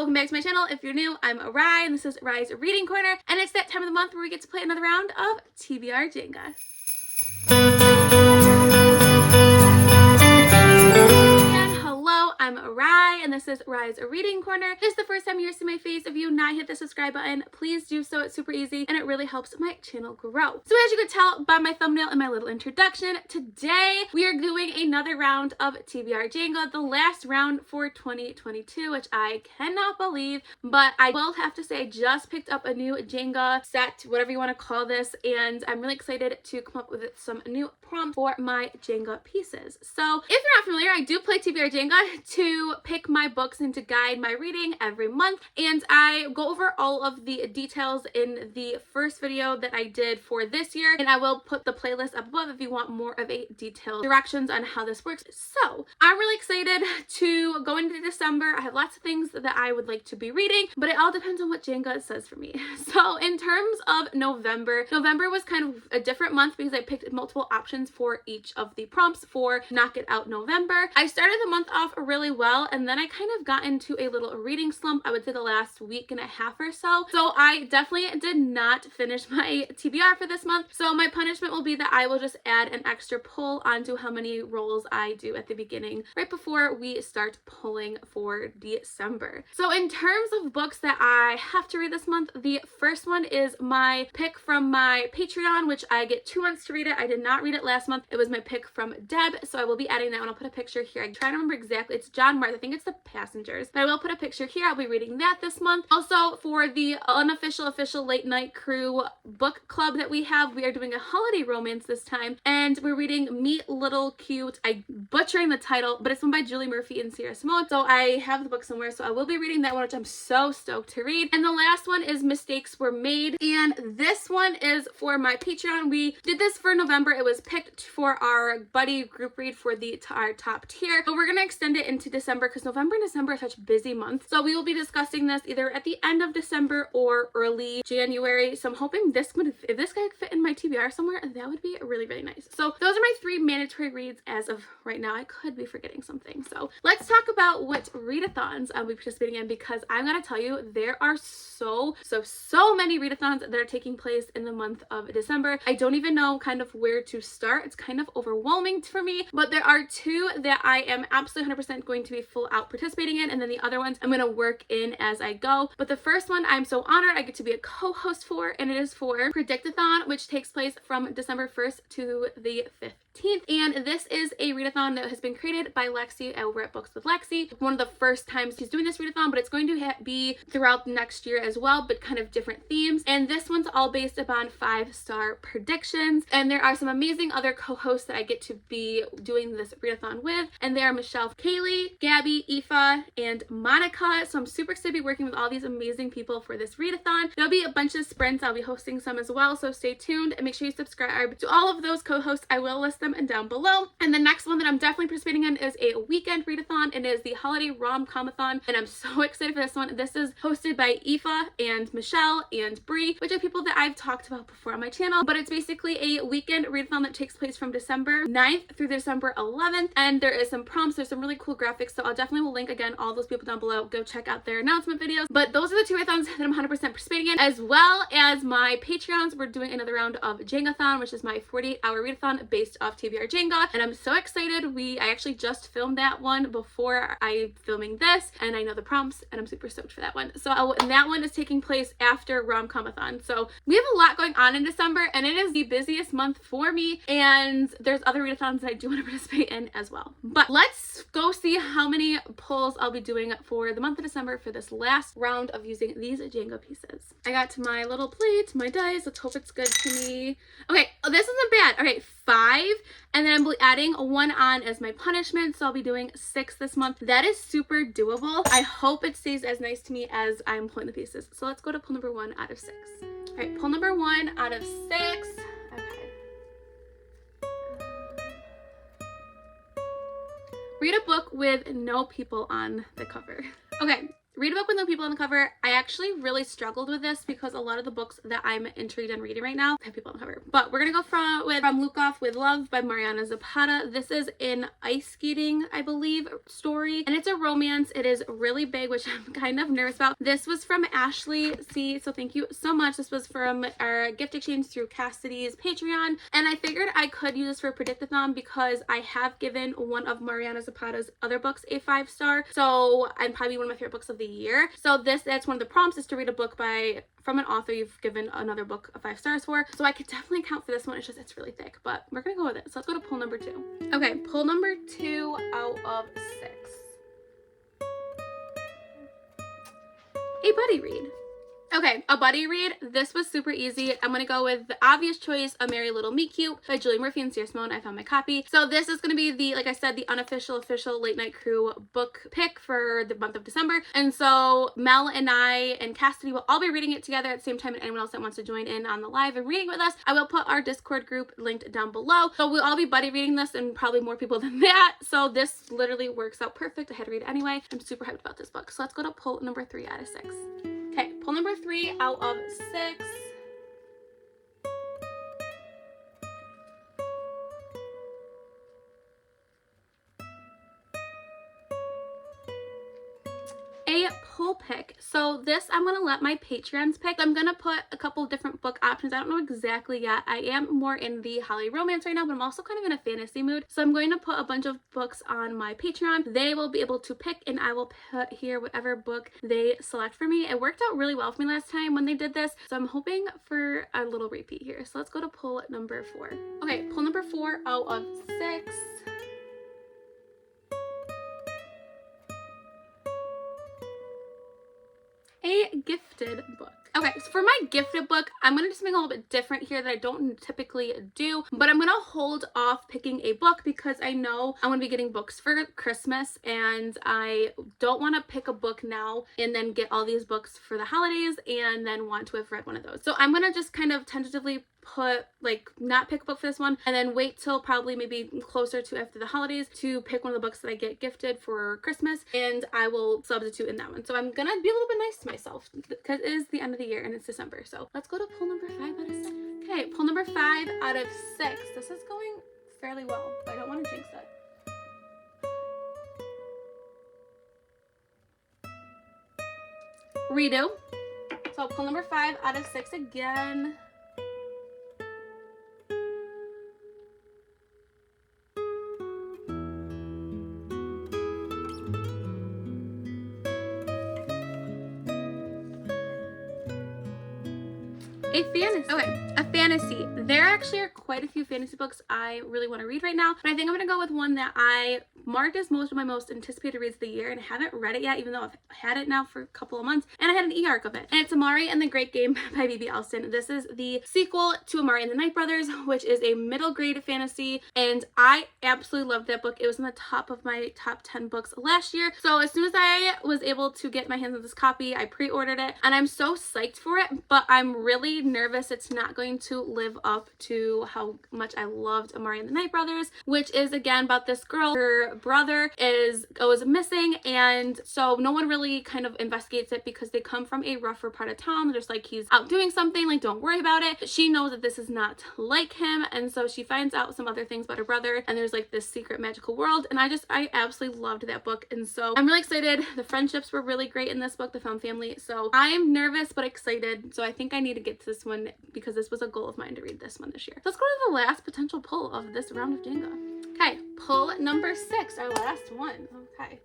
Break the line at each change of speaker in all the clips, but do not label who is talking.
welcome back to my channel. If you're new, I'm Rye, and this is Rye's Reading Corner, and it's that time of the month where we get to play another round of TBR Jenga. I'm Rye, and this is Rye's Reading Corner. If this is the first time you're seeing my face, if you have not hit the subscribe button, please do so. It's super easy, and it really helps my channel grow. So as you could tell by my thumbnail and my little introduction, today we are doing another round of TBR Jenga, the last round for 2022, which I cannot believe, but I will have to say I just picked up a new Jenga set, whatever you want to call this, and I'm really excited to come up with some new prompts for my Jenga pieces. So if you're not familiar, I do play TBR Jenga to pick my books and to guide my reading every month, and I go over all of the details in the first video that I did for this year, and I will put the playlist up above if you want more of a detailed directions on how this works. So I'm really excited to go into December. I have lots of things that I would like to be reading, but it all depends on what Jenga says for me. So in terms of November was kind of a different month because I picked multiple options for each of the prompts for Knock It Out November. I started the month off really well, and then I kind of got into a little reading slump, I would say the last week and a half or so. So I definitely did not finish my TBR for this month. So my punishment will be that I will just add an extra pull onto how many rolls I do at the beginning, right before we start pulling for December. So in terms of books that I have to read this month, the first one is my pick from my Patreon, which I get 2 months to read it. I did not read it last month. It was my pick from Deb, so I will be adding that one. I'll put a picture here. I'm trying to remember exactly. It's John Martha. I think it's The Passengers, but I will put a picture here. I'll be reading that this month. Also, for the unofficial official late night crew book club that we have, we are doing a holiday romance this time, and we're reading Meet Little Cute. I'm butchering the title, but it's one by Julie Murphy and Sierra Simone, so I have the book somewhere, so I will be reading that one, which I'm so stoked to read. And the last one is Mistakes Were Made, and this one is for my Patreon. We did this for November. It was picked for our buddy group read for our top tier, but we're gonna extend it into December because November and December are such busy months. So we will be discussing this either at the end of December or early January. So I'm hoping if this guy could fit in my TBR somewhere, that would be really, really nice. So those are my 3 mandatory reads as of right now. I could be forgetting something. So let's talk about what readathons I'll be participating in, because I'm gonna tell you there are so many readathons that are taking place in the month of December. I don't even know kind of where to start. It's kind of overwhelming for me, but there are 2 that I am absolutely 100% going to be full out participating in, and then the other ones I'm going to work in as I go. But the first one I'm so honored I get to be a co-host for, and it is for Predictathon, which takes place from December 1st to the 15th. And this is a readathon that has been created by Lexi over at Books with Lexi. One of the first times he's doing this readathon, but it's going to be throughout next year as well, but kind of different themes. And this one's all based upon 5-star predictions. And there are some amazing other co-hosts that I get to be doing this readathon with, and they are Michelle, Kaylee, Gabby, Aoife, and Monica. So I'm super excited to be working with all these amazing people for this readathon. There'll be a bunch of sprints. I'll be hosting some as well, so stay tuned and make sure you subscribe to all of those co-hosts. I will list them down below. And the next one that I'm definitely participating in is a weekend readathon. It is the Holiday Rom-Comathon, and I'm so excited for this one. This is hosted by Aoife and Michelle and Bree, which are people that I've talked about before on my channel, but it's basically a weekend readathon that takes place from December 9th through December 11th, and there is some prompts, there's some really cool graphics, so I'll definitely will link again all those people down below. Go check out their announcement videos. But those are the 2 readathons that I'm 100% participating in, as well as my Patreons. We're doing another round of Jengathon, which is my 48-hour readathon based off TBR Jenga, and I'm so excited. I actually just filmed that one before I'm filming this, and I know the prompts, and I'm super stoked for that one. So and that one is taking place after Rom-Comathon. So we have a lot going on in December, and it is the busiest month for me, and there's other readathons that I do want to participate in as well. But let's go see how many pulls I'll be doing for the month of December for this last round of using these Jenga pieces. I got to my little plate, my dice. Let's hope it's good to me. Okay, this isn't bad. All right, 5, and then I'm adding 1 on as my punishment, so I'll be doing 6 this month. That is super doable. I hope it stays as nice to me as I'm pulling the pieces. So let's go to pull number 1 out of 6. All right, pull number 1 out of 6. Okay. Read a book with no people on the cover. Okay, Read a book with no people on the cover. I actually really struggled with this because a lot of the books that I'm intrigued in reading right now have people on the cover. But we're gonna go from Lukoff with Love by Mariana Zapata. This is an ice skating, I believe, story, and it's a romance. It is really big, which I'm kind of nervous about. This was from Ashley C, so thank you so much. This was from our gift exchange through Cassidy's Patreon, and I figured I could use this for a Predictathon because I have given one of Mariana Zapata's other books a 5-star, so I'm probably one of my favorite books of the year. So that's one of the prompts, is to read a book from an author you've given another book a 5 stars for. So I could definitely count for this one. It's just, it's really thick, but we're gonna go with it. So let's go to pull number 2. Okay, pull number 2 out of 6. A buddy read. Okay, a buddy read. This was super easy. I'm gonna go with the obvious choice, A Merry Little Meet Cute by Julie Murphy and Sierra Simone. I found my copy. So this is gonna be the, like I said, the unofficial Late Night Crew book pick for the month of December. And so Mel and I and Cassidy will all be reading it together at the same time, and anyone else that wants to join in on the live and reading with us, I will put our Discord group linked down below. So we'll all be buddy reading this, and probably more people than that. So this literally works out perfect. I had to read it anyway. I'm super hyped about this book. So let's go to pull number 3 out of 6. Okay, pull number 3 out of 6. A pull pick. So this I'm gonna let my Patreons pick. I'm gonna put a couple different book options. I don't know exactly yet. I am more in the holiday romance right now, but I'm also kind of in a fantasy mood. So I'm going to put a bunch of books on my Patreon. They will be able to pick, and I will put here whatever book they select for me. It worked out really well for me last time when they did this, so I'm hoping for a little repeat here. So let's go to pull number 4. Okay, pull number 4 out of 6. A gifted book. Okay, so for my gifted book, I'm going to do something a little bit different here that I don't typically do, but I'm going to hold off picking a book because I know I'm going to be getting books for Christmas, and I don't want to pick a book now and then get all these books for the holidays and then want to have read one of those. So I'm going to just kind of tentatively not pick a book for this one, and then wait till probably maybe closer to after the holidays to pick one of the books that I get gifted for Christmas, and I will substitute in that one. So I'm gonna be a little bit nice to myself because it is the end of the year and it's December. So let's go to pull number 5 out of 6. Okay, pull number 5 out of 6. This is going fairly well, but I don't want to jinx it. Redo. So pull number 5 out of 6 again. A fantasy. Okay, a fantasy. There actually are quite a few fantasy books I really want to read right now, but I think I'm going to go with one that I marked as most of my most anticipated reads of the year, and I haven't read it yet, even though I've had it now for a couple of months, and I had an e-arc of it. And it's Amari and the Great Game by B.B. Alston. This is the sequel to Amari and the Night Brothers, which is a middle grade fantasy, and I absolutely loved that book. It was in the top of my top 10 books last year. So as soon as I was able to get my hands on this copy, I pre-ordered it, and I'm so psyched for it, but I'm really nervous it's not going to live up to how much I loved Amari and the Night Brothers, which is again about this girl. Her brother goes missing, and so no one really kind of investigates it because they come from a rougher part of town. They're just like, he's out doing something, like don't worry about it. But she knows that this is not like him, and so she finds out some other things about her brother, and there's like this secret magical world, and I absolutely loved that book, and so I'm really excited. The friendships were really great in this book, the found family, so I'm nervous but excited. So I think I need to get to this one because this was a goal of mine to read this one this year. Let's go to the last potential pull of this round of Jenga. Okay, pull number 6, our last one. Okay.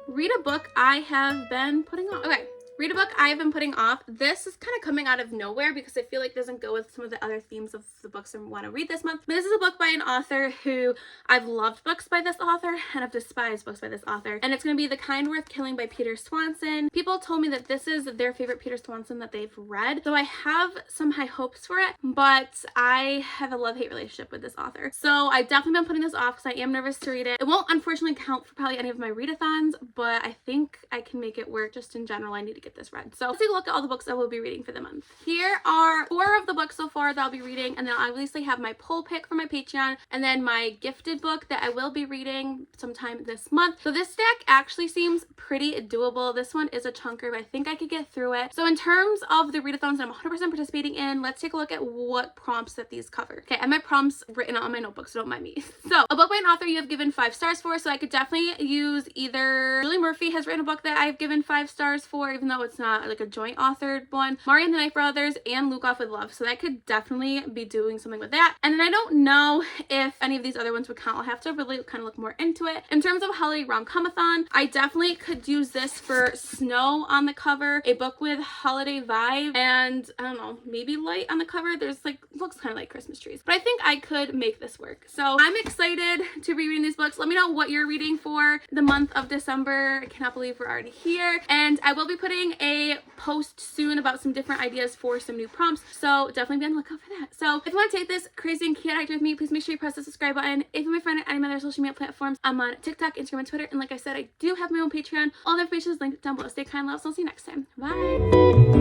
Read a book I have been putting off. Okay. Read a book I have been putting off. This is kind of coming out of nowhere because I feel like it doesn't go with some of the other themes of the books I want to read this month. But this is a book by an author who I've loved books by this author and I've despised books by this author. And it's going to be The Kind Worth Killing by Peter Swanson. People told me that this is their favorite Peter Swanson that they've read. So I have some high hopes for it, but I have a love-hate relationship with this author. So I've definitely been putting this off because I am nervous to read it. It won't unfortunately count for probably any of my readathons, but I think I can make it work. Just in general, I need to get get this read. So let's take a look at all the books I will be reading for the month. Here are 4 of the books so far that I'll be reading, and then I'll obviously have my poll pick for my Patreon, and then my gifted book that I will be reading sometime this month. So this stack actually seems pretty doable. This one is a chunker, but I think I could get through it. So in terms of the readathons that I'm 100% participating in, let's take a look at what prompts that these cover. Okay, I have my prompts written out on my notebook, so don't mind me. So a book by an author you have given 5 stars for, so I could definitely use either Julie Murphy has written a book that I've given 5 stars for, even though it's not like a joint authored one, Mari and the Knight Brothers, and Luke Off with Love, so that could definitely be doing something with that. And then I don't know if any of these other ones would count. I'll have to really kind of look more into it. In terms of holiday rom-comathon, I definitely could use this for snow on the cover, a book with holiday vibe, and I don't know, maybe light on the cover. There's like, looks kind of like Christmas trees, but I think I could make this work. So I'm excited to be reading these books. Let me know what you're reading for the month of December. I cannot believe we're already here. And I will be putting a post soon about some different ideas for some new prompts, so definitely be on the lookout for that. So if you want to take this crazy and chaotic actor with me, please make sure you press the subscribe button. If you're my friend on any of my other social media platforms, I'm on TikTok, Instagram, and Twitter, and like I said, I do have my own Patreon. All the information is linked down below. Stay kind, loves, and I'll see you next time. Bye.